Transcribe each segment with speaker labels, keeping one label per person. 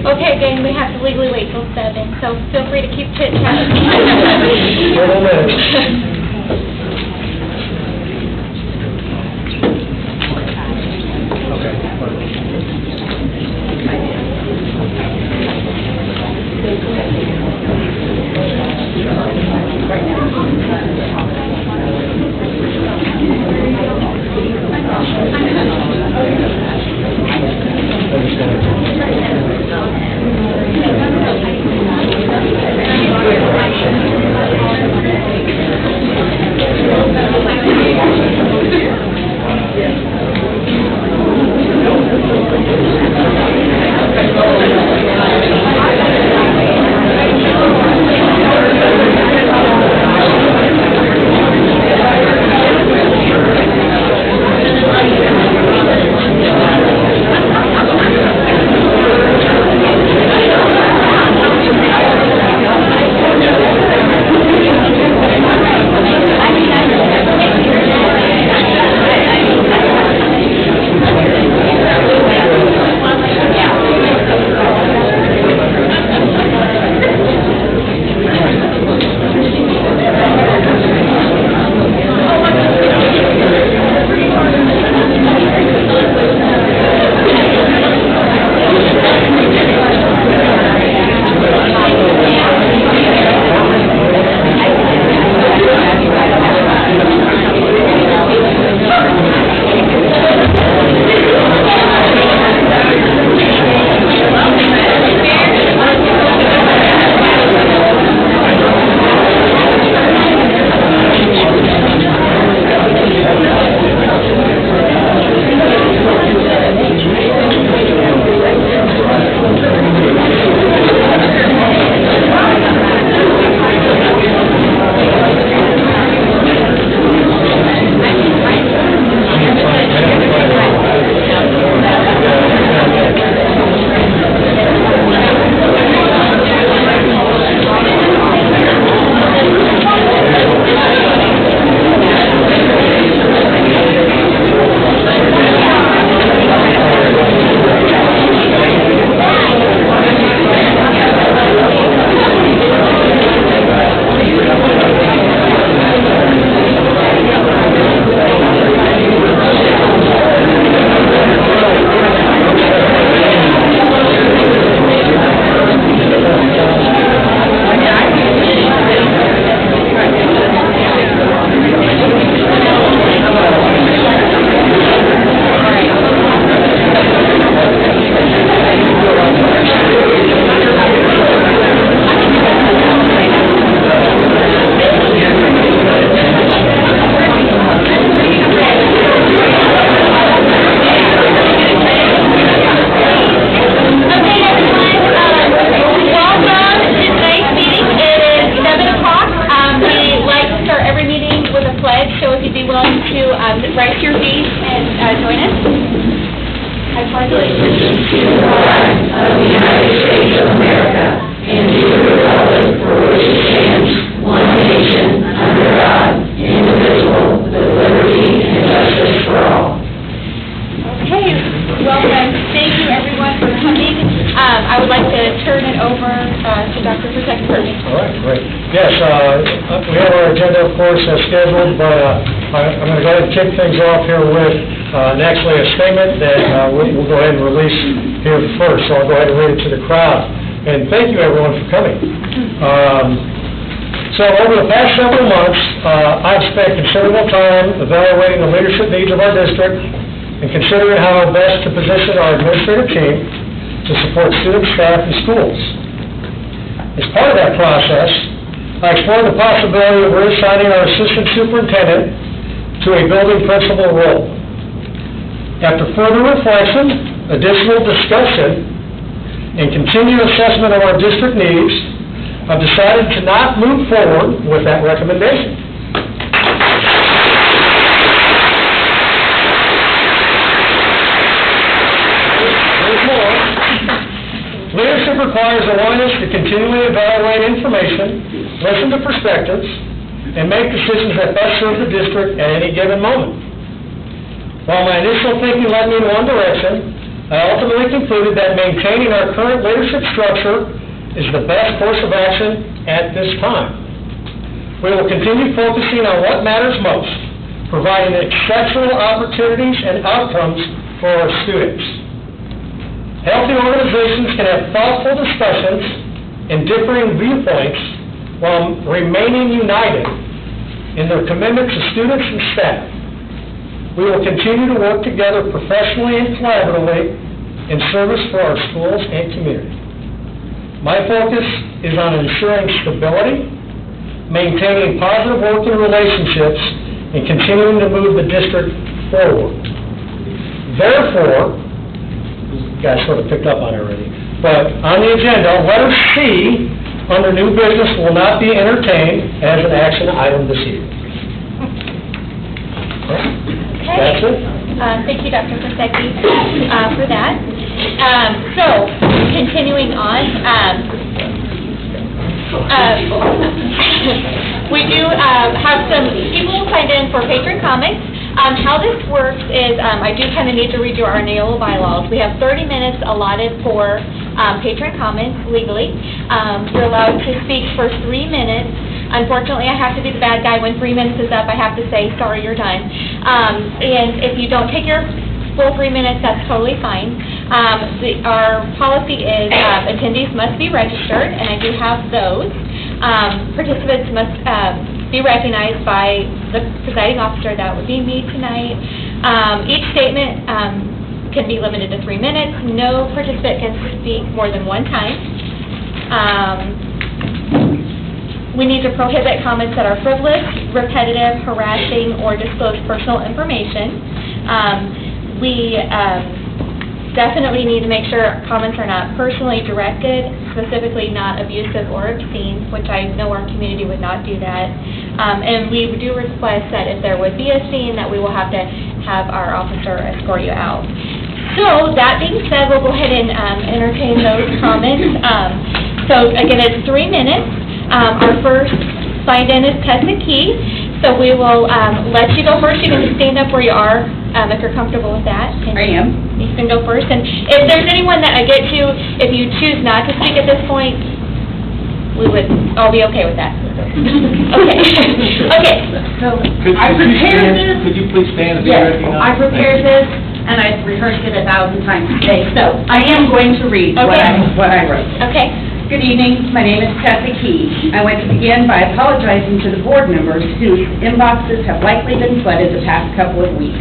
Speaker 1: Okay, gang, we have to legally wait till 7, so feel free to keep chit-chatting. rise to your feet and join us. I pledge allegiance to the flag of the United States of America and to the republic for which it stands, one nation, under God, indivisible, with liberty and justice for all. Okay, welcome. Thank you, everyone, for coming. I would like to turn it over to Dr. Protect first.
Speaker 2: All right, great. Yes, we have our agenda, of course, as scheduled, but I'm going to go ahead and kick things off here with actually a statement that we'll go ahead and release here first. So I'll go ahead and read it to the crowd. And thank you, everyone, for coming. So over the past several months, I've spent considerable time evaluating the leadership needs of our district and considering how best to position our administrative team to support students, staff, and schools. As part of that process, I explored the possibility of reassigning our assistant superintendent to a building principal role. After further reflection, additional discussion, and continued assessment of our district needs, I've decided to not move forward with that recommendation. Leadership requires awareness to continually evaluate information, listen to perspectives, and make decisions that best serve the district at any given moment. While my initial thinking led me in one direction, I ultimately concluded that maintaining our current leadership structure is the best course of action at this time. We will continue focusing on what matters most, providing exceptional opportunities and outcomes for our students. Healthy organizations can have thoughtful discussions and differing viewpoints while remaining united in their commitment to students and staff. We will continue to work together professionally and collaboratively in service for our schools and community. My focus is on ensuring stability, maintaining positive working relationships, and continuing to move the district forward. Therefore, you guys sort of picked up on it already, but on the agenda, letter C under new business will not be entertained as an action item this evening.
Speaker 3: Okay.
Speaker 2: That's it.
Speaker 3: Thank you, Dr. Pasecki, for that. So, continuing on, we do have some people signed in for patron comments. How this works is I do kind of need to read you our Neola bylaws. We have 30 minutes allotted for patron comments legally. You're allowed to speak for 3 minutes. Unfortunately, I have to be the bad guy. When 3 minutes is up, I have to say, sorry, you're done. And if you don't take your full 3 minutes, that's totally fine. Our policy is attendees must be registered, and I do have those. Participants must be recognized by the presiding officer. That would be me tonight. Each statement can be limited to 3 minutes. No participant can speak more than one time. We need to prohibit comments that are frivolous, repetitive, harassing, or disclose personal information. We definitely need to make sure comments are not personally directed, specifically not abusive or obscene, which I know our community would not do that. And we do request that if there would be a scene, that we will have to have our officer escort you out. So that being said, we'll go ahead and entertain those comments. So again, it's 3 minutes. Our first signed in is Tessa Key, so we will let you go first. You can just stand up where you are if you're comfortable with that.
Speaker 4: I am.
Speaker 3: You can go first. And if there's anyone that I get to, if you choose not to speak at this point, we would all be okay with that. Okay. Okay.
Speaker 4: So
Speaker 5: Could
Speaker 4: I
Speaker 5: you
Speaker 4: prepared
Speaker 5: stand?
Speaker 4: this.
Speaker 5: Could you please stand and be
Speaker 4: Yes,
Speaker 5: recognized?
Speaker 4: I prepared this, and I've rehearsed it 1,000 times today. So I am going to read what I wrote.
Speaker 3: Okay.
Speaker 4: Good evening. My name is Tessa Key. I want to begin by apologizing to the board members whose inboxes have likely been flooded the past couple of weeks.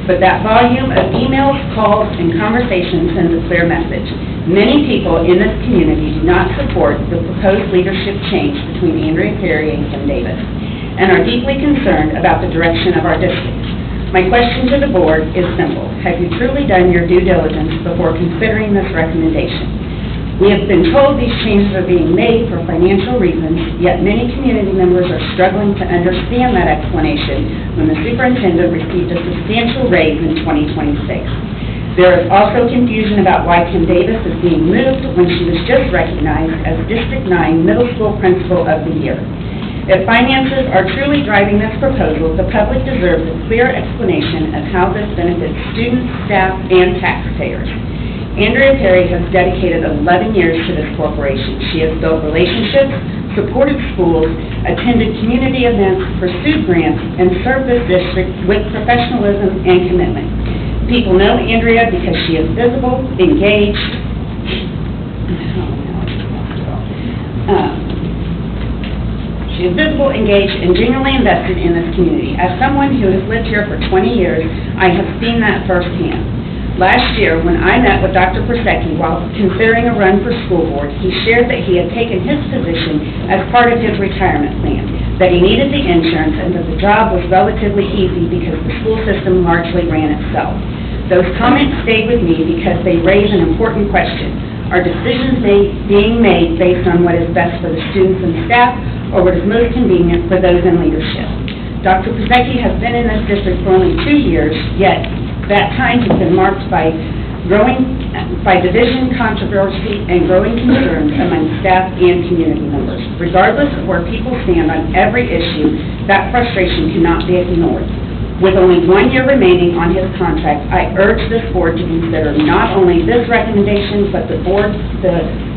Speaker 4: But that volume of emails, calls, and conversations sends a clear message. Many people in this community do not support the proposed leadership change between Andrea Perry and Kim Davis, and are deeply concerned about the direction of our district. My question to the board is simple. Have you truly done your due diligence before considering this recommendation? We have been told these changes are being made for financial reasons, yet many community members are struggling to understand that explanation when the superintendent received a substantial raise in 2026. There is also confusion about why Kim Davis is being moved when she was just recognized as District 9 Middle School Principal of the Year. If finances are truly driving this proposal, the public deserves a clear explanation of how this benefits students, staff, and taxpayers. Andrea Perry has dedicated 11 years to this corporation. She has built relationships, supported schools, attended community events, pursued grants, and served this district with professionalism and commitment. People know Andrea because she is visible, engaged, and genuinely invested in this community. As someone who has lived here for 20 years, I have seen that firsthand. Last year, when I met with Dr. Pasecki while considering a run for school board, he shared that he had taken his position as part of his retirement plan, that he needed the insurance, and that the job was relatively easy because the school system largely ran itself. Those comments stayed with me because they raise an important question. Are decisions being made based on what is best for the students and staff, or what is most convenient for those in leadership? Dr. Pasecki has been in this district for only 2 years, yet that time has been marked by division, controversy, and growing concerns among staff and community members. Regardless of where people stand on every issue, that frustration cannot be ignored. With only 1 year remaining on his contract, I urge this board to consider not only this recommendation, but the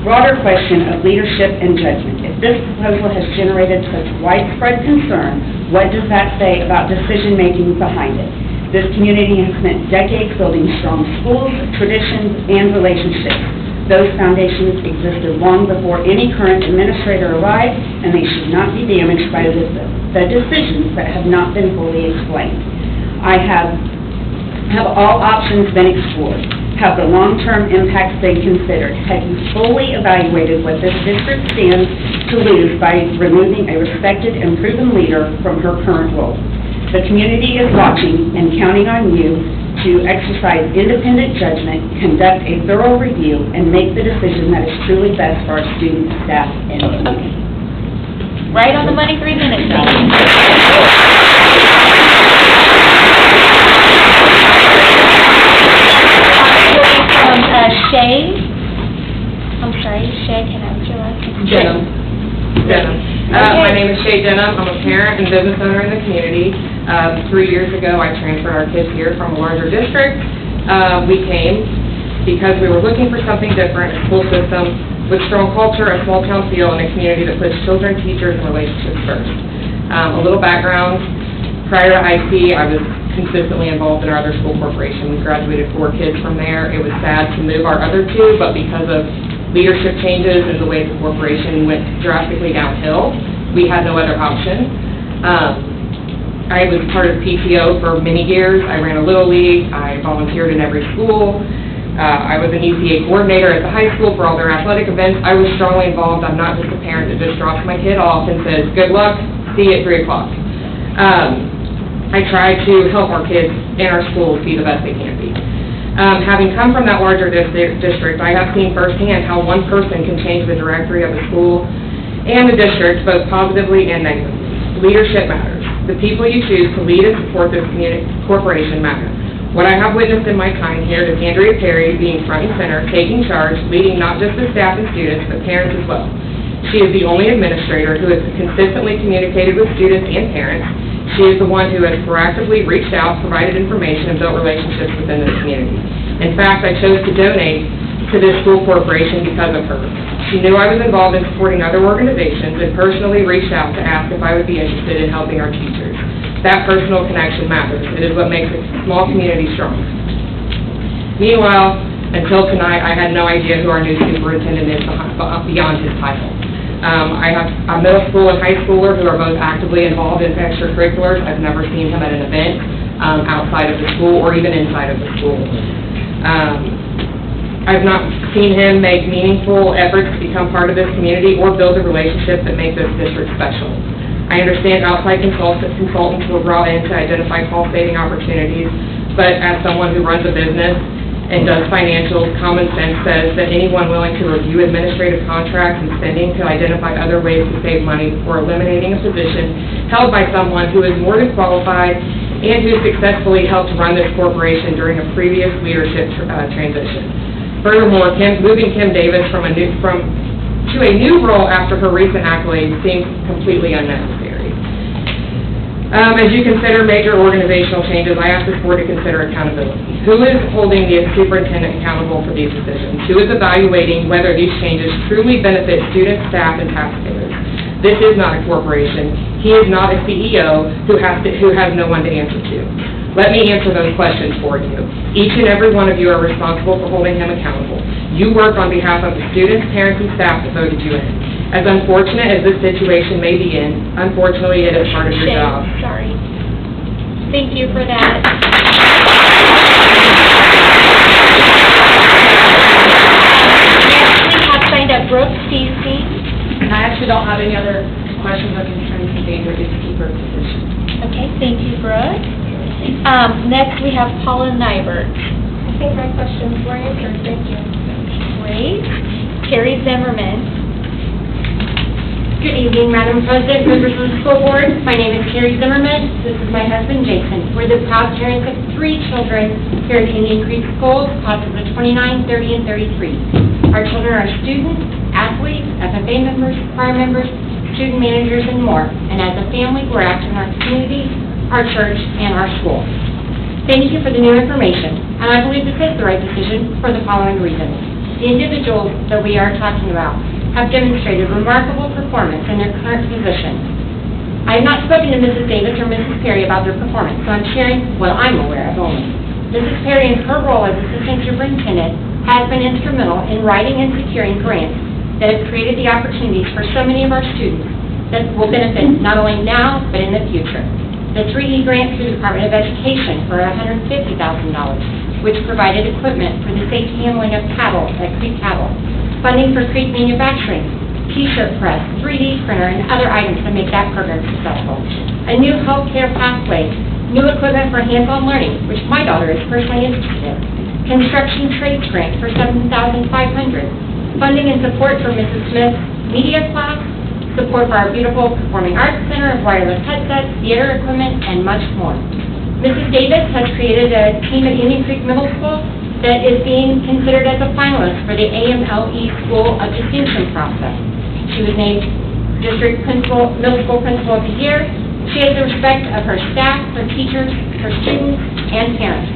Speaker 4: broader question of leadership and judgment. If this proposal has generated such widespread concern, what does that say about decision-making behind it? This community has spent decades building strong schools, traditions, and relationships. Those foundations existed long before any current administrator arrived, and they should not be damaged by the decisions that have not been fully explained. Have all options been explored? Have the long-term impacts been considered? Have you fully evaluated what this district stands to lose by removing a respected and proven leader from her current role? The community is watching and counting on you to exercise independent judgment, conduct a thorough review, and make the decision that is truly best for our students, staff, and community.
Speaker 3: Right on the money, 3 minutes. Shay, I'm sorry, Shay, can I have your last name?
Speaker 5: Denham. My name is Shay Denham. I'm a parent and business owner in the community. 3 years ago, I transferred our kids here from a larger district. We came because we were looking for something different, a school system with strong culture, a small town feel, and a community that puts children, teachers, and relationships first. A little background, prior to IC, I was consistently involved in our other school corporation. We graduated 4 kids from there. It was sad to move our other 2, but because of leadership changes and the way the corporation went drastically downhill, we had no other option. I was part of PTO for many years. I ran a Little League. I volunteered in every school. I was an ECA coordinator at the high school for all their athletic events. I was strongly involved. I'm not just a parent that just drops my kid off and says, good luck, see you at 3 o'clock. I try to help our kids in our schools be the best they can be. Having come from that larger district, I have seen firsthand how one person can change the directory of the school and the district, both positively and negatively. Leadership matters. The people you choose to lead and support this corporation matter. What I have witnessed in my time here is Andrea Perry being front and center, taking charge, leading not just the staff and students, but parents as well. She is the only administrator who has consistently communicated with students and parents. She is the one who has proactively reached out, provided information, and built relationships within this community. In fact, I chose to donate to this school corporation because of her. She knew I was involved in supporting other organizations and personally reached out to ask if I would be interested in helping our teachers. That personal connection matters. It is what makes a small community strong. Meanwhile, until tonight, I had no idea who our new superintendent is beyond his title. I have a middle school and high schooler who are both actively involved in extracurriculars. I've never seen him at an event outside of the school or even inside of the school. I've not seen him make meaningful efforts to become part of this community or build a relationship that make this district special. I understand outside consultants were brought in to identify cost-saving opportunities, but as someone who runs a business and does financials, common sense says that anyone willing to review administrative contracts and spending to identify other ways to save money before eliminating a position held by someone who is more than qualified and who successfully helped run this corporation during a previous leadership transition. Furthermore, moving Kim Davis to a new role after her recent accolades seems completely unnecessary. As you consider major organizational changes, I ask this board to consider accountability. Who is holding the superintendent accountable for these decisions? Who is evaluating whether these changes truly benefit students, staff, and taxpayers? This is not a corporation. He is not a CEO who has no one to answer to. Let me answer those questions for you. Each and every one of you are responsible for holding him accountable. You work on behalf of the students, parents, and staff that voted you in. As unfortunate as this situation may be in, unfortunately, it is part of your job.
Speaker 3: Sorry. Thank you for that. Next, we have signed up Brooke Stevenson.
Speaker 5: I actually don't have any other questions or concerns with the executive keeper position.
Speaker 3: Okay, thank you, Brooke. Next, we have Paula Nybert.
Speaker 6: I think my questions were answered, thank you.
Speaker 3: Great. Carrie Zimmerman.
Speaker 6: Good evening, Madam President, members of the school board. My name is Carrie Zimmerman. This is my husband, Jason. We're the proud parents of 3 children here at Indian Creek Schools, classes of 29, 30, and 33. Our children are students, athletes, FFA members, choir members, student managers, and more. And as a family, we're active in our community, our church, and our school. Thank you for the new information, and I believe this is the right decision for the following reasons. The individuals that we are talking about have demonstrated remarkable performance in their current position. I have not spoken to Mrs. Davis or Mrs. Perry about their performance, so I'm sharing what I'm aware of only. Mrs. Perry, in her role as Assistant Superintendent, has been instrumental in writing and securing grants that have created the opportunities for so many of our students that will benefit not only now, but in the future. The 3D grant through the Department of Education for $150,000, which provided equipment for the safe handling of cattle at Creek Cattle, funding for Creek Manufacturing, T-shirt press, 3D printer, and other items to make that program successful. A new healthcare pathway, new equipment for hands-on learning, which my daughter is personally interested in, construction trades grant for $7,500, funding and support for Mrs. Smith's media class, support for our beautiful Performing Arts Center of wireless headsets, theater equipment, and much more. Mrs. Davis has created a team at Indian Creek Middle School that is being considered as a finalist for the AMLE School of Distinction process. She was named District Principal, Middle School Principal of the Year. She has the respect of her staff, her teachers, her students, and parents.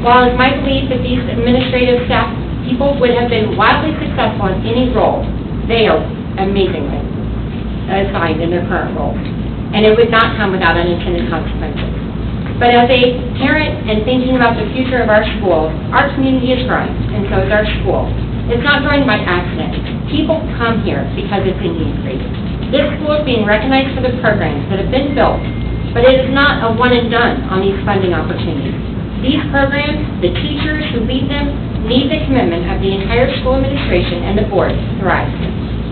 Speaker 6: While it's my belief that these administrative staff people would have been wildly successful in any role, they are amazingly assigned in their current roles, and it would not come without unintended consequences. But as a parent and thinking about the future of our schools, our community is growing, and so is our school. It's not growing by accident. People come here because it's Indian Creek. This school is being recognized for the programs that have been built, but it is not a one and done on these funding opportunities. These programs, the teachers who lead them, need the commitment of the entire school administration and the board to thrive.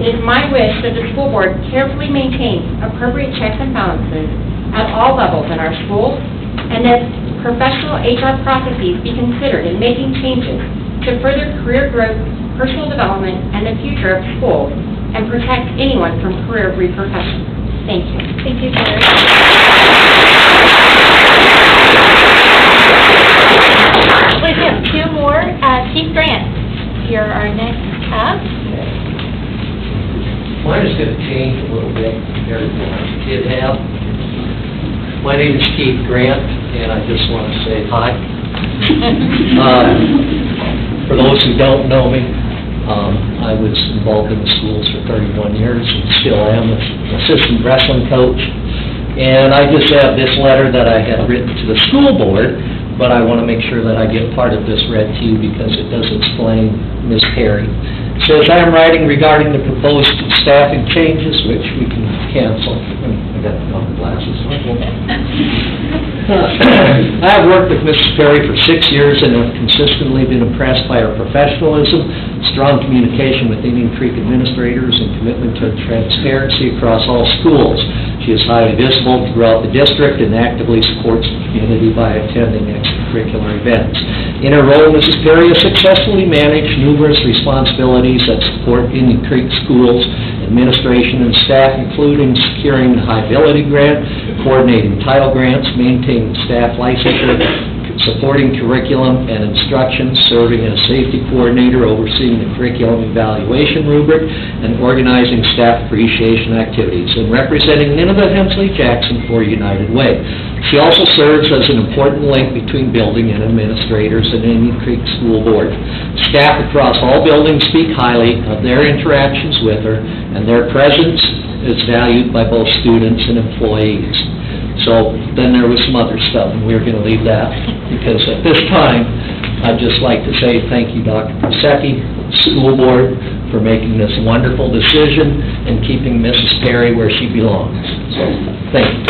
Speaker 6: It is my wish that the school board carefully maintains appropriate checks and balances at all levels in our schools, and that professional HR processes be considered in making changes to further career growth, personal development, and the future of schools, and protect anyone from career repercussions. Thank you.
Speaker 3: Thank you, Sarah. We have two more. Chief Grant, you're our next up.
Speaker 7: Mine is going to change a little bit compared to what I did have. My name is Keith Grant, and I just want to say hi. For those who don't know me, I was involved in the schools for 31 years and still am an assistant wrestling coach. And I just have this letter that I had written to the school board, but I want to make sure that I get part of this read to you because it does explain Ms. Perry. It says, I am writing regarding the proposed staffing changes, which we can cancel. I got the glasses. I have worked with Mrs. Perry for 6 years and have consistently been impressed by her professionalism, strong communication with Indian Creek administrators, and commitment to transparency across all schools. She is highly visible throughout the district and actively supports the community by attending extracurricular events. In her role, Mrs. Perry has successfully managed numerous responsibilities that support Indian Creek schools, administration and staff, including securing the High Ability Grant, coordinating title grants, maintaining staff licensure, supporting curriculum and instruction, serving as safety coordinator, overseeing the curriculum evaluation rubric, and organizing staff appreciation activities, and representing Nineveh Hensley Jackson for United Way. She also serves as an important link between building and administrators and Indian Creek School Board. Staff across all buildings speak highly of their interactions with her, and their presence is valued by both students and employees. So then there was some other stuff, and we were going to leave that, because at this time, I'd just like to say thank you, Dr. Prosecki, School Board, for making this wonderful decision and keeping Mrs. Perry where she belongs. So, thank you.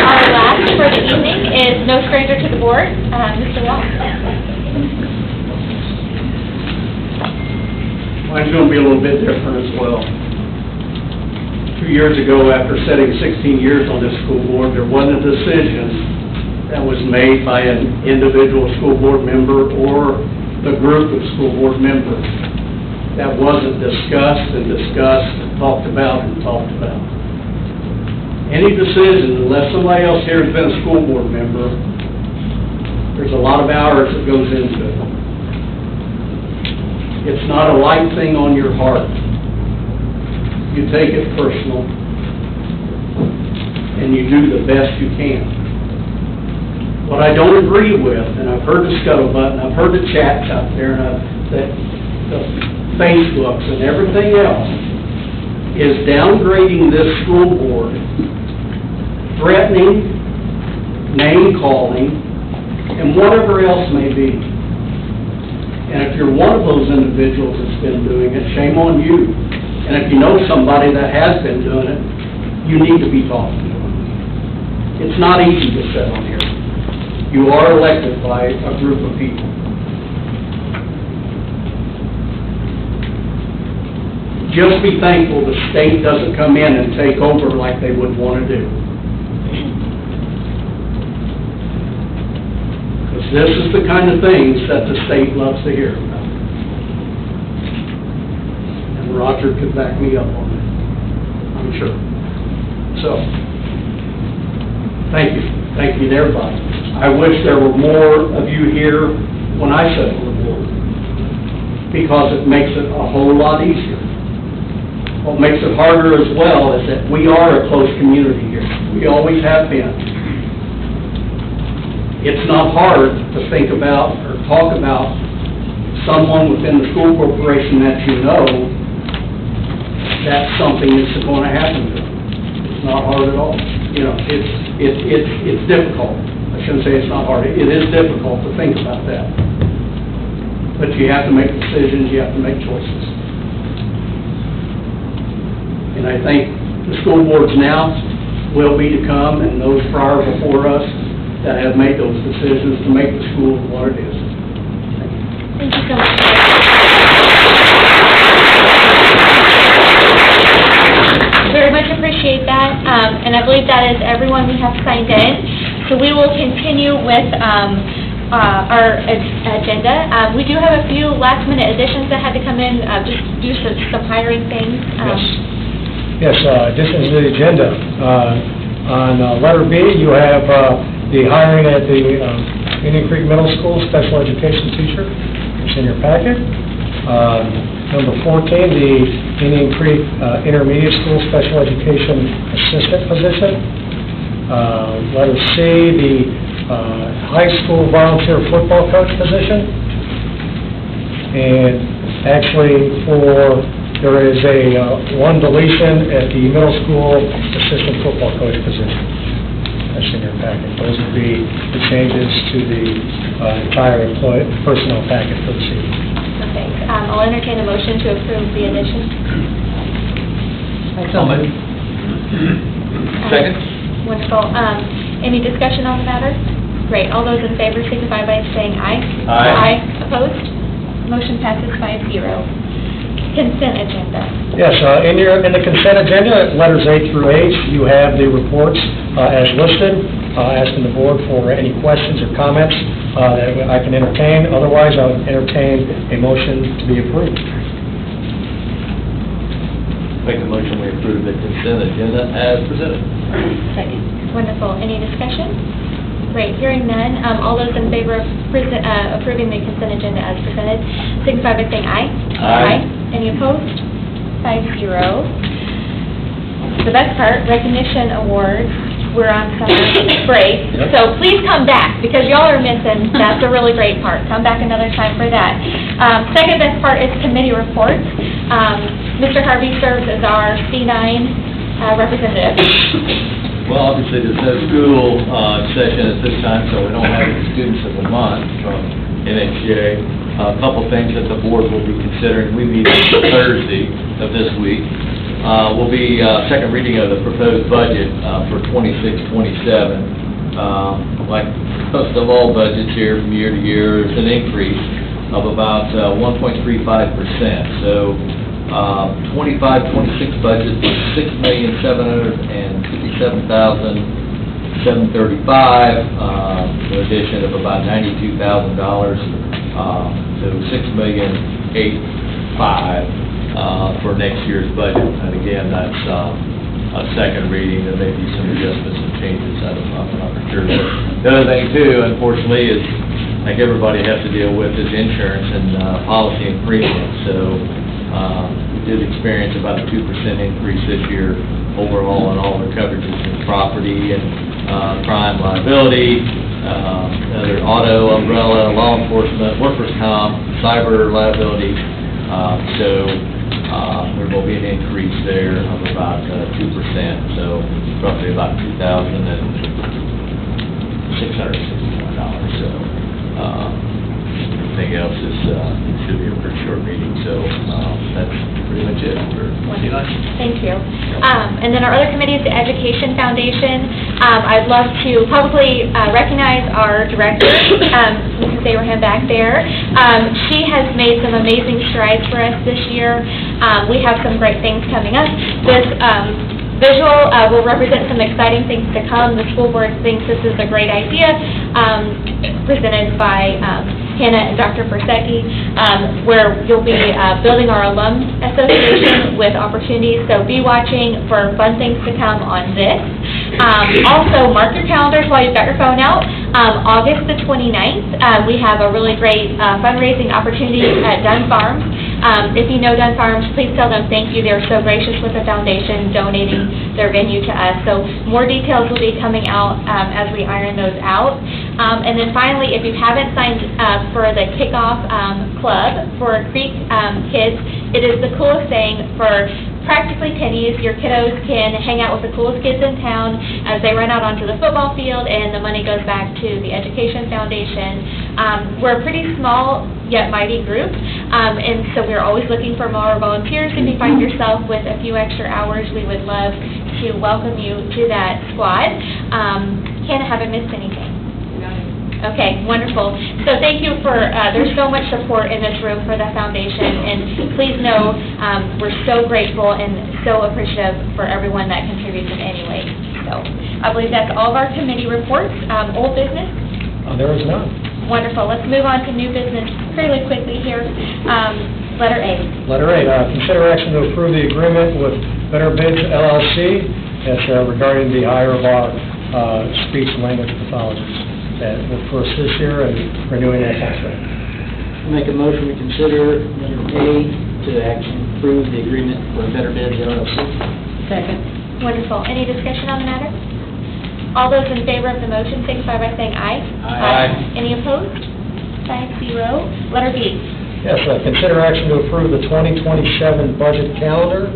Speaker 3: Our last for the evening is no stranger to the board, Mr. Wong.
Speaker 8: Mine's going to be a little bit different as well. 2 years ago, after sitting 16 years on this school board, there wasn't a decision that was made by an individual school board member or the group of school board members that wasn't discussed and talked about. Any decision, unless somebody else here has been a school board member, there's a lot of hours that goes into it. It's not a light thing on your heart. You take it personal, and you do the best you can. What I don't agree with, and I've heard the scuttlebutt, and I've heard the chats out there, and the Facebooks and everything else, is downgrading this school board, threatening, name-calling, and whatever else may be. And if you're one of those individuals that's been doing it, shame on you. And if you know somebody that has been doing it, you need to be talking to them. It's not easy to sit on here. You are elected by a group of people. Just be thankful the state doesn't come in and take over like they would want to do. Because this is the kind of things that the state loves to hear about. And Roger could back me up on that, I'm sure. So, thank you. Thank you to everybody. I wish there were more of you here when I sit on the board, because it makes it a whole lot easier. What makes it harder as well is that we are a close community here. We always have been. It's not hard to think about or talk about someone within the school corporation that you know that's something that's going to happen to them. It's not hard at all. You know, it's difficult. I shouldn't say it's not hard. It is difficult to think about that. But you have to make decisions. You have to make choices. And I think the school boards now will be to come, and those prior before us that have made those decisions to make the school what it is.
Speaker 3: Thank you so much. Very much appreciate that, and I believe that is everyone we have signed in. So we will continue with our agenda. We do have a few last-minute additions that had to come in, just due to some hiring things.
Speaker 2: Yes, additions to the agenda. On letter B, you have the hiring at the Indian Creek Middle School special education teacher. It's in your packet. Number 14, the Indian Creek Intermediate School special education assistant position. Letter C, the high school volunteer football coach position. And actually, there is a one deletion at the middle school assistant football coach position. That's in your packet. Those would be the changes to the entire personnel packet for this evening.
Speaker 3: Okay, I'll entertain a motion to approve the addition.
Speaker 7: So moved. Second.
Speaker 3: Wonderful. Any discussion on the matter? Great. All those in favor signify by saying aye.
Speaker 7: Aye.
Speaker 3: Opposed? Motion passes 5-0. Consent agenda.
Speaker 2: Yes, in the consent agenda, letters A through H, you have the reports as listed. Asking the board for any questions or comments that I can entertain. Otherwise, I would entertain a motion to be approved.
Speaker 9: Make a motion we approve the consent agenda as presented.
Speaker 3: Second. Wonderful. Any discussion? Great. Hearing none, all those in favor of approving the consent agenda as presented, signify by saying aye.
Speaker 9: Aye.
Speaker 3: Any opposed? 5-0. The best part, recognition awards. We're on summer break, so please come back, because y'all are missing. That's a really great part. Come back another time for that. Second best part is committee reports. Mr. Harvey serves as our C9 representative.
Speaker 9: Well, obviously, there's no school session at this time, so we don't have any students of the month from NHJ. A couple things that the board will be considering. We meet on Thursday of this week. Will be second reading of the proposed budget for 26-27. Like most of all budgets here from year to year, there's an increase of about 1.35%. So 25-26 budget was $6,757,735, an addition of about $92,000, so $6,008,500 for next year's budget. And again, that's a second reading. There may be some adjustments and changes. I'm not sure. The other thing too, unfortunately, is like everybody has to deal with, is insurance and policy and premium. So we did experience about a 2% increase this year overall on all the coverages in property and crime liability, other auto, umbrella, law enforcement, workers' comp, cyber liability. So there will be an increase there of about 2%, so roughly about $2,661. So everything else is should be a pretty short meeting. So that's pretty much it for tonight.
Speaker 3: Thank you. And then our other committee is the Education Foundation. I'd love to publicly recognize our director, Mrs. Abraham back there. She has made some amazing strides for us this year. We have some great things coming up. This visual will represent some exciting things to come. The school board thinks this is a great idea, presented by Hannah and Dr. Persecki, where you'll be building our alum association with opportunities. So be watching for fun things to come on this. Also, mark your calendars while you've got your phone out. August the 29th, we have a really great fundraising opportunity at Dunn Farms. If you know Dunn Farms, please tell them thank you. They're so gracious with the foundation, donating their venue to us. So more details will be coming out as we iron those out. And then finally, if you haven't signed up for the kickoff club for Creek kids, it is the coolest thing. For practically pennies, your kiddos can hang out with the coolest kids in town as they run out onto the football field, and the money goes back to the Education Foundation. We're a pretty small yet mighty group, and so we're always looking for more volunteers. If you find yourself with a few extra hours, we would love to welcome you to that squad. Hannah, have I missed anything? Okay, wonderful. So thank you for, there's so much support in this room for the foundation, and please know we're so grateful and so appreciative for everyone that contributes in any way. So I believe that's all of our committee reports. Old business?
Speaker 2: There is none.
Speaker 3: Wonderful. Let's move on to new business fairly quickly here. Letter A.
Speaker 2: Letter A, consider action to approve the agreement with Better Bids LLC as regarding the hire of our speech and language pathologists that work for us this year and renewing that contract.
Speaker 10: Make a motion to consider letter A to actually approve the agreement for Better Bids LLC.
Speaker 4: Second.
Speaker 3: Wonderful. Any discussion on the matter? All those in favor of the motion signify by saying aye.
Speaker 9: Aye.
Speaker 3: Any opposed? 5-0. Letter B.
Speaker 2: Yes, consider action to approve the 2027 budget calendar.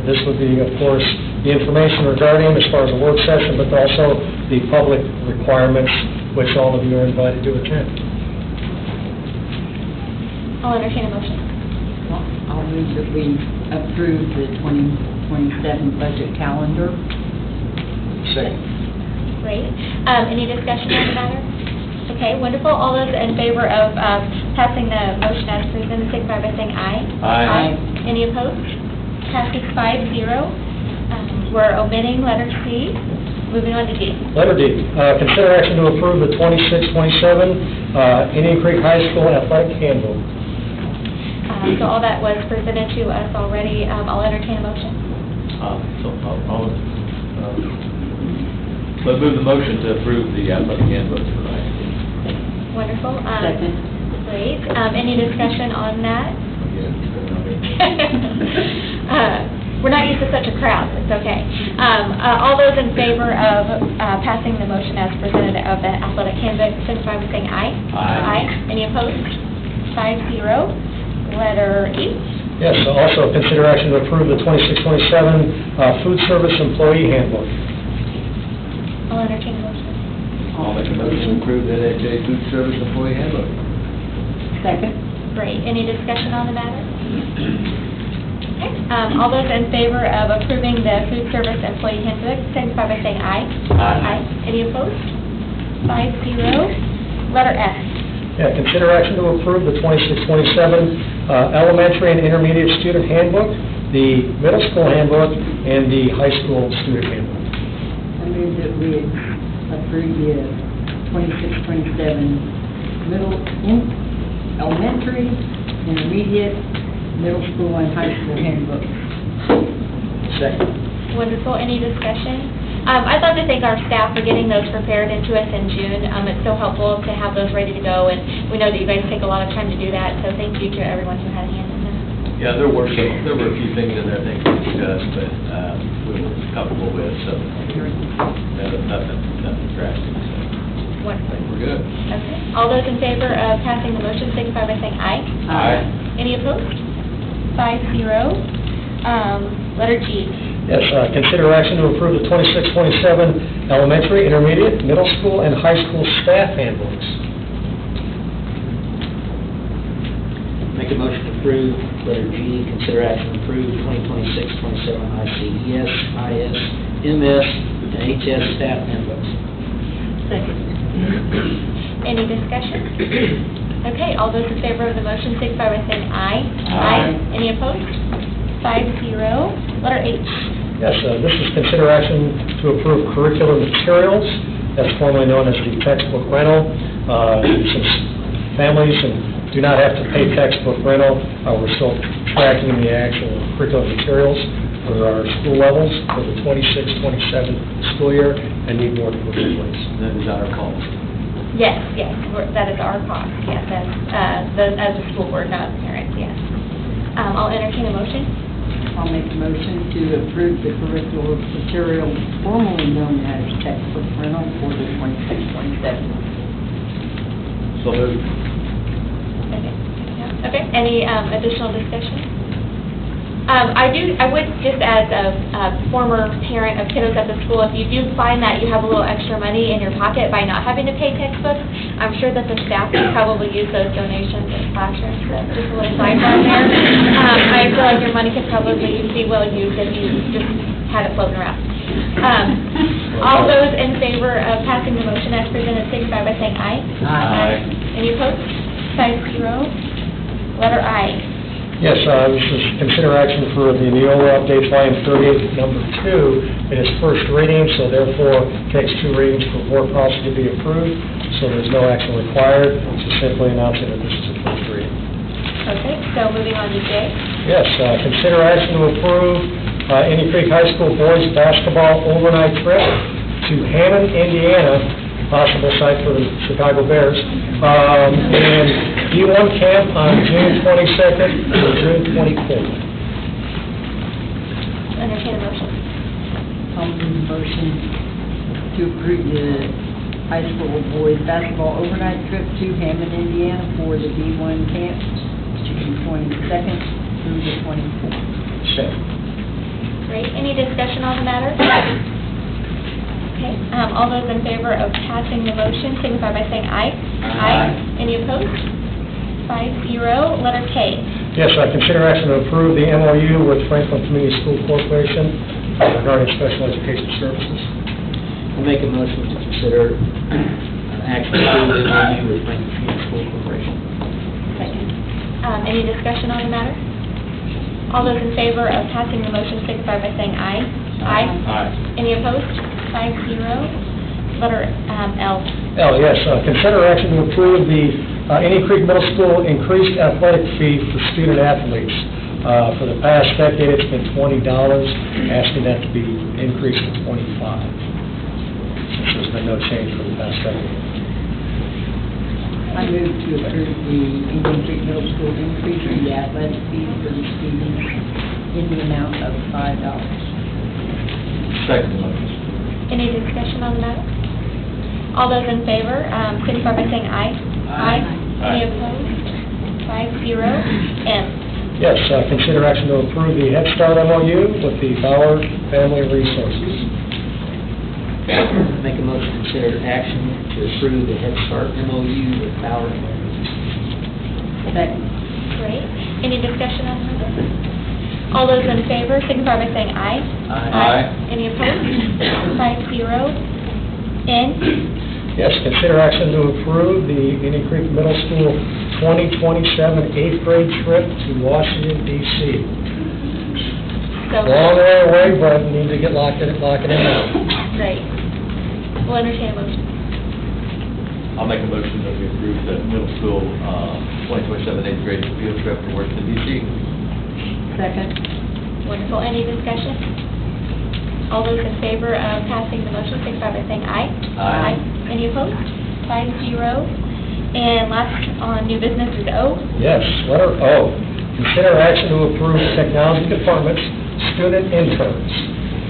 Speaker 2: This would be, of course, the information regarding as far as the work session, but also the public requirements, which all of you are invited to attend.
Speaker 3: I'll entertain a motion.
Speaker 4: I'll move that we approve the 2027 budget calendar.
Speaker 2: Second.
Speaker 3: Great. Any discussion on the matter? Okay, wonderful. All those in favor of passing the motion as presented, signify by saying aye.
Speaker 9: Aye.
Speaker 3: Any opposed? Passes 5-0. We're omitting letter C. Moving on to D.
Speaker 2: Letter D, consider action to approve the 26-27 Indian Creek High School athletic handbook.
Speaker 3: So all that was presented to us already. I'll entertain a motion.
Speaker 9: Let's move the motion to approve the athletic handbook tonight.
Speaker 3: Wonderful.
Speaker 4: Second.
Speaker 3: Great. Any discussion on that? We're not used to such a crowd. It's okay. All those in favor of passing the motion as presented of the athletic handbook, signify by saying aye.
Speaker 9: Aye.
Speaker 3: Any opposed? 5-0. Letter E.
Speaker 2: Yes, also consider action to approve the 26-27 food service employee handbook.
Speaker 3: I'll entertain a motion.
Speaker 9: I'll make a motion to approve the NHJ food service employee handbook.
Speaker 4: Second.
Speaker 3: Great. Any discussion on the matter? Okay. All those in favor of approving the food service employee handbook, signify by saying aye.
Speaker 9: Aye.
Speaker 3: Any opposed? 5-0. Letter F.
Speaker 2: Yeah, consider action to approve the 26-27 elementary and intermediate student handbook, the middle school handbook, and the high school student handbook.
Speaker 4: I move that we approve the 26-27 elementary, intermediate, middle school, and high school handbook.
Speaker 2: Second.
Speaker 3: Wonderful. Any discussion? I'd love to thank our staff for getting those prepared into us in June. It's so helpful to have those ready to go, and we know that you guys take a lot of time to do that, so thank you to everyone who had a hand in that.
Speaker 9: Yeah, there were a few things in there I think we discussed, but we were comfortable with, so nothing drastic. So
Speaker 3: Wonderful.
Speaker 9: we're good.
Speaker 3: Okay. All those in favor of passing the motion signify by saying aye.
Speaker 9: Aye.
Speaker 3: Any opposed? 5-0. Letter G.
Speaker 2: Yes, consider action to approve the 26-27 elementary, intermediate, middle school, and high school staff handbooks.
Speaker 10: Make a motion to approve letter G, consider action to approve 2026-27 ICES, IS, MS, and HS staff handbooks.
Speaker 3: Any discussion? Okay, all those in favor of the motion signify by saying aye.
Speaker 9: Aye.
Speaker 3: Any opposed? 5-0. Letter H.
Speaker 2: Yes, this is consider action to approve curricular materials, that's formerly known as the textbook rental. Since families do not have to pay textbook rental, we're still tracking the actual curricular materials for our school levels for the 26-27 school year, and need more approval, please.
Speaker 9: That is our call.
Speaker 3: Yes, that is our cost, yes, as a school board, not as parents, yes. I'll entertain a motion.
Speaker 11: I'll make a motion to approve the curricular materials formerly known as textbook rental for the 26-27.
Speaker 9: So moved.
Speaker 3: Okay, any additional discussion? I would, just as a former parent of kiddos at the school, if you do find that you have a little extra money in your pocket by not having to pay textbooks, I'm sure that the staff could probably use those donations in classrooms, so just a little sidebar there. I feel like your money could probably be well used if you just had it floating around. All those in favor of passing the motion as presented signify by saying aye.
Speaker 9: Aye.
Speaker 3: Any opposed? 5-0. Letter I.
Speaker 2: Yes, this is consider action for the Neola updates, volume 38, number 2. It is first reading, so therefore takes 2 readings for board policy to be approved, so there's no action required. It's just simply announcing that this is a first reading.
Speaker 3: Okay, so moving on to J.
Speaker 2: Yes, consider action to approve Indian Creek High School boys basketball overnight trip to Hammond, Indiana, possible site for the Chicago Bears, and D1 camp on June 22nd to June 24th.
Speaker 3: Entertain a motion.
Speaker 11: I'll move the motion to approve the high school boys basketball overnight trip to Hammond, Indiana for the D1 camp, June 22nd through the 24th.
Speaker 2: Second.
Speaker 3: Great. Any discussion on the matter? Okay. All those in favor of passing the motion signify by saying aye. Aye. Any opposed? 5-0. Letter K.
Speaker 2: Yes, consider action to approve the MOU with Franklin Community School Corporation regarding special education services.
Speaker 10: I'll make a motion to consider action to approve the MOU with Franklin Community School Corporation.
Speaker 3: Second. Any discussion on the matter? All those in favor of passing the motion signify by saying aye. Aye.
Speaker 9: Aye.
Speaker 3: Any opposed? 5-0. Letter L.
Speaker 2: L, yes, consider action to approve the Indian Creek Middle School increased athletic fee for student athletes. For the past decade, it's been $20, asking that to be increased to $25, since there's been no change for the past decade.
Speaker 11: I move to approve the Indian Creek Middle School increase in the athletic fees for the students in the amount of $5.
Speaker 9: Second motion.
Speaker 3: Any discussion on the matter? All those in favor, signify by saying aye. Aye. Any opposed? 5-0. M.
Speaker 2: Yes, consider action to approve the Head Start MOU with the Bauer Family Resources.
Speaker 10: Make a motion to consider action to approve the Head Start MOU with Bauer.
Speaker 11: Second.
Speaker 3: Great. Any discussion on the matter? All those in favor signify by saying aye.
Speaker 9: Aye.
Speaker 3: Any opposed? 5-0. N.
Speaker 2: Yes, consider action to approve the Indian Creek Middle School 2027 8th grade trip to Washington, D.C.
Speaker 3: So,
Speaker 2: Long way away, but we need to get lock it in now.
Speaker 3: great. We'll entertain a motion.
Speaker 9: I'll make a motion that we approve the middle school 2027 8th grade field trip to Washington, D.C.
Speaker 11: Second.
Speaker 3: Wonderful. Any discussion? All those in favor of passing the motion, signify by saying aye.
Speaker 9: Aye.
Speaker 3: Any opposed? 5-0. And last on new business is O.
Speaker 2: Yes, letter O, consider action to approve technology department's student interns.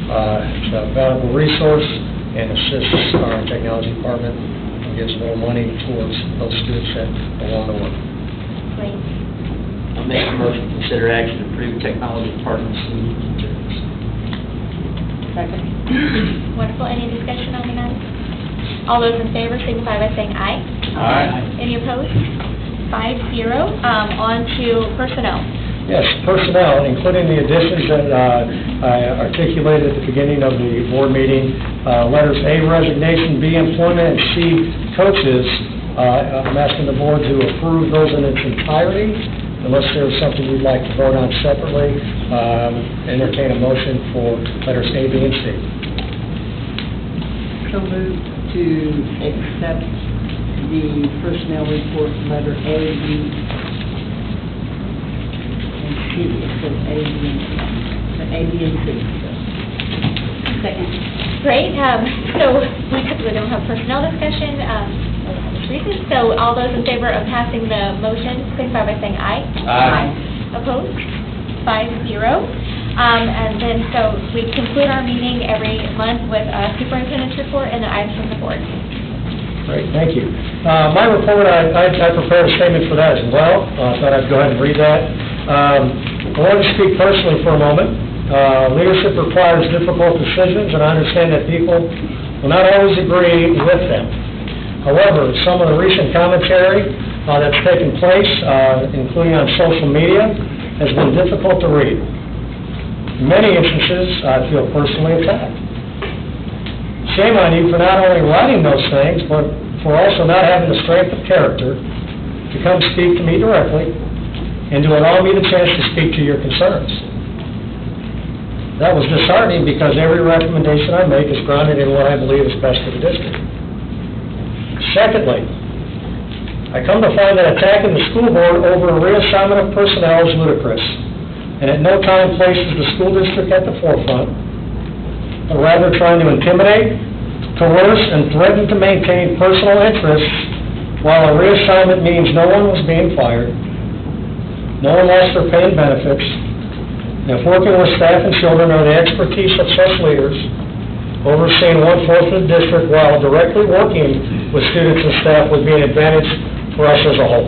Speaker 2: It's a valuable resource and assists our technology department and gives more money towards those students that belong to work.
Speaker 3: Great.
Speaker 10: I'll make a motion to consider action to approve technology department student interns.
Speaker 11: Second.
Speaker 3: Wonderful. Any discussion on the matter? All those in favor signify by saying aye.
Speaker 9: Aye.
Speaker 3: Any opposed? 5-0. On to personnel.
Speaker 2: Yes, personnel, including the additions that I articulated at the beginning of the board meeting. Letters A, resignation, B, employment, and C, coaches. I'm asking the board to approve those in its entirety, unless there's something you'd like to vote on separately. Entertain a motion for letters A, B, and C.
Speaker 11: So moved to accept the personnel report letter A, B, and C. It says A, B, and C. The A, B, and C. Second.
Speaker 3: Great. So we typically don't have personnel discussion for obvious reasons. So all those in favor of passing the motion, signify by saying aye.
Speaker 9: Aye.
Speaker 3: Opposed? 5-0. And then, so we conclude our meeting every month with a superintendent's report and the items from the board.
Speaker 2: Great, thank you. My report, I prepared a statement for that as well. I thought I'd go ahead and read that. I want to speak personally for a moment. Leadership requires difficult decisions, and I understand that people will not always agree with them. However, some of the recent commentary that's taken place, including on social media, has been difficult to read. In many instances, I feel personally attacked. Shame on you for not only writing those things, but for also not having the strength of character to come speak to me directly and to allow me the chance to speak to your concerns. That was disheartening because every recommendation I make is grounded in what I believe is best for the district. Secondly, I come to find that attacking the school board over a reassignment of personnel is ludicrous, and at no time places the school district at the forefront, but rather trying to intimidate, coerce, and threaten to maintain personal interests, while a reassignment means no one was being fired, no one lost their pay and benefits, and if working with staff and children or the expertise of such leaders, overseeing 1/4 of the district while directly working with students and staff would be an advantage for us as a whole.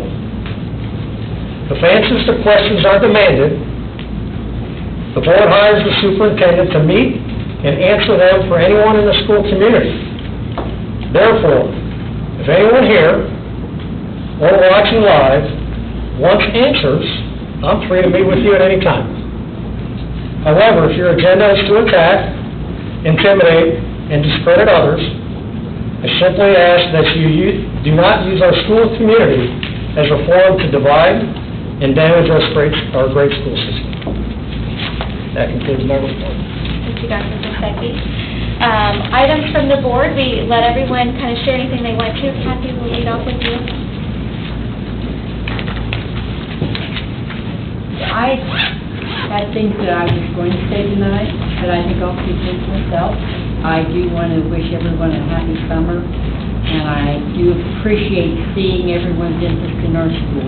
Speaker 2: If answers to questions are demanded, the board hires the superintendent to meet and answer them for anyone in the school community. Therefore, if anyone here or watching live wants answers, I'm free to meet with you at any time. However, if your agenda is to attack, intimidate, and discredit others, I simply ask that you do not use our school community as a forum to divide and damage our great school system. That concludes my report.
Speaker 3: Thank you, Dr. Sosecki. Items from the board, we let everyone kind of share anything they want to. Kathy, we'll lead off with you.
Speaker 11: I think that I was going to say tonight, but I think I'll keep this myself. I do want to wish everyone a happy summer, and I do appreciate seeing everyone's interest in our school.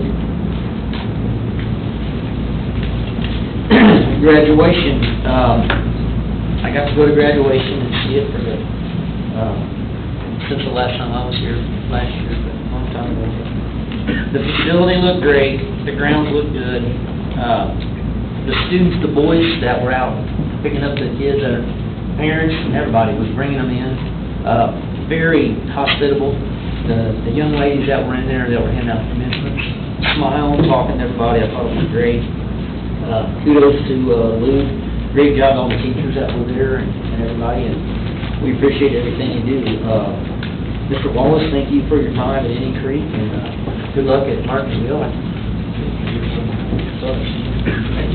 Speaker 10: Graduation, I got to go to graduation and see it for the, since the last time I was here last year, but a long time ago. The facility looked great, the grounds looked good. The students, the boys that were out picking up the kids, their parents and everybody was bringing them in, very hospitable. The young ladies that were in there that were handing out commencements, smiling, talking to everybody, I thought it was great. Kudos to Lou, great job on the teachers that were there and everybody, and we appreciate everything you do. Mr. Wallace, thank you for your time at Indian Creek, and good luck at Martinsville.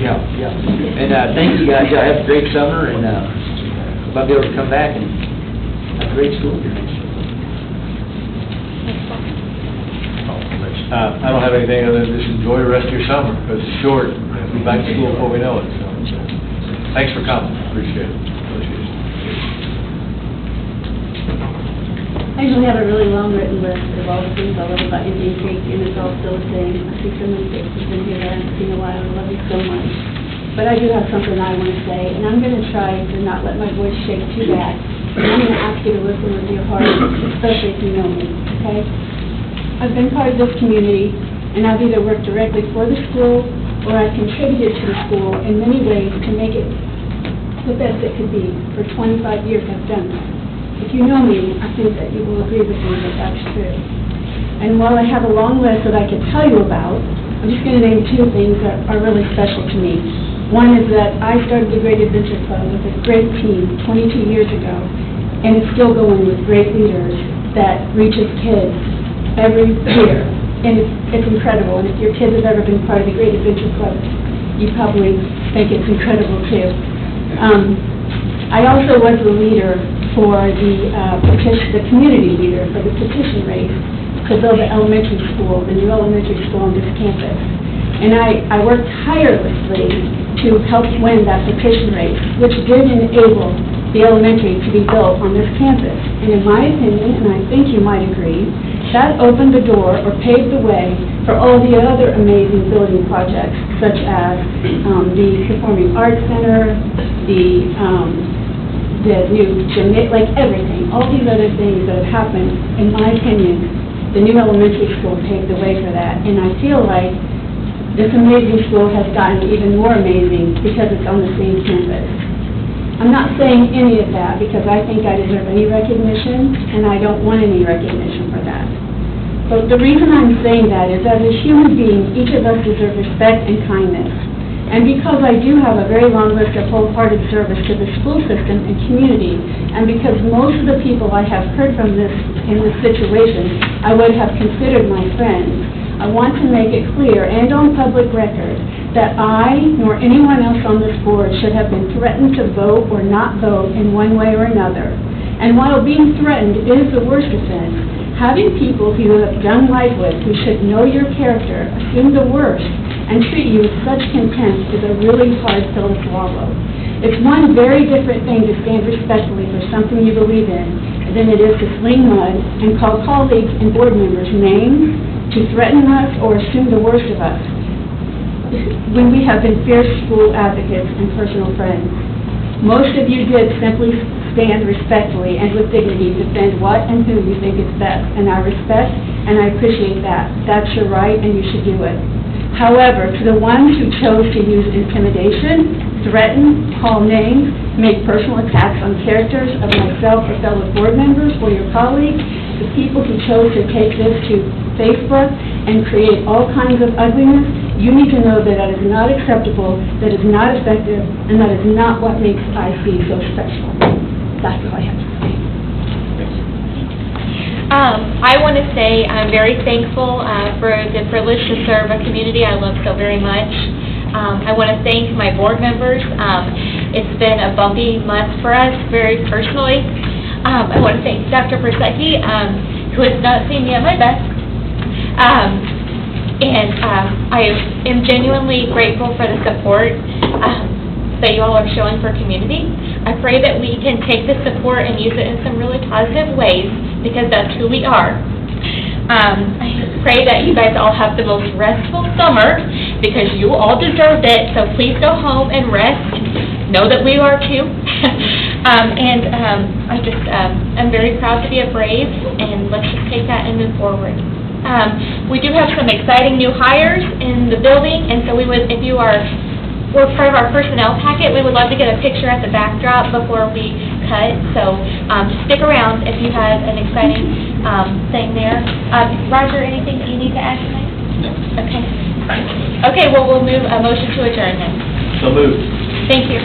Speaker 10: Yeah. And thank you guys. Y'all have a great summer, and hope I'll be able to come back and have a great school year next year.
Speaker 9: I don't have anything other than just enjoy the rest of your summer, because it's short. We'll be back to school before we know it, so thanks for coming. Appreciate it.
Speaker 12: usually have a really long written list of all the things I love about Indian Creek, and it's all still the same. I see so many faces in here that I haven't seen in a while, I love you so much. But I do have something I want to say, and I'm going to try to not let my voice shake too bad. And I'm going to ask you to listen with your heart, especially if you know me, okay? I've been part of this community, and I've either worked directly for the school, or I've contributed to the school in many ways to make it the best it could be. For 25 years, I've done that. If you know me, I think that you will agree with me that that's true. And while I have a long list that I could tell you about, I'm just going to name two things that are really special to me. One is that I started the Great Adventure Club with a great team 22 years ago, and it's still going with great leaders that reaches kids every year. And it's incredible. And if your kids have ever been part of the Great Adventure Club, you probably think it's incredible too. I also was the leader for the community leader for the petition race to build the elementary school, the new elementary school on this campus. And I worked tirelessly to help win that petition race, which did enable the elementary to be built on this campus. And in my opinion, and I think you might agree, that opened the door or paved the way for all the other amazing building projects, such as the Performing Arts Center, the new gym, like everything, all these other things that have happened. In my opinion, the new elementary school paved the way for that. And I feel like this amazing school has gotten even more amazing because it's on the same campus. I'm not saying any of that because I think I deserve any recognition, and I don't want any recognition for that. But the reason I'm saying that is, as a human being, each of us deserves respect and kindness. And because I do have a very long list of wholehearted service to the school system and community, and because most of the people I have heard from in this situation I would have considered my friends, I want to make it clear and on public record that I, nor anyone else on this board, should have been threatened to vote or not vote in one way or another. And while being threatened is the worst offense, having people who you have done life with, who should know your character, assume the worst, and treat you with such contempt is a really hard pill to swallow. It's one very different thing to stand respectfully for something you believe in than it is to sling mud and call colleagues and board members names, to threaten us or assume the worst of us, when we have been fierce school advocates and personal friends. Most of you did simply stand respectfully and with dignity defend what and who you think is best, and I respect and I appreciate that. That's your right, and you should do it. However, to the ones who chose to use intimidation, threaten, call names, make personal attacks on characters of myself or fellow board members or your colleagues, the people who chose to take this to Facebook and create all kinds of ugliness, you need to know that that is not acceptable, that is not effective, and that is not what makes IC so special. That's all I have to say.
Speaker 3: I want to say I'm very thankful for the privilege to serve a community I love so very much. I want to thank my board members. It's been a bumpy month for us, very personally. I want to thank Dr. Persecki, who has not seen me at my best. I am genuinely grateful for the support that you all are showing for community. I pray that we can take this support and use it in some really positive ways, because that's who we are. I pray that you guys all have the most restful summer, because you all deserved it, so please go home and rest. Know that we are too. I'm very proud to be a Brave, and let's just take that and move forward. We do have some exciting new hires in the building, and so we would, if you are part of our personnel packet, we would love to get a picture at the backdrop before we cut. So just stick around if you have an exciting thing there. Roger, anything that you need to add tonight?
Speaker 9: No.
Speaker 3: Okay. Okay, well, we'll move a motion to adjourn then.
Speaker 9: So moved.
Speaker 3: Thank you.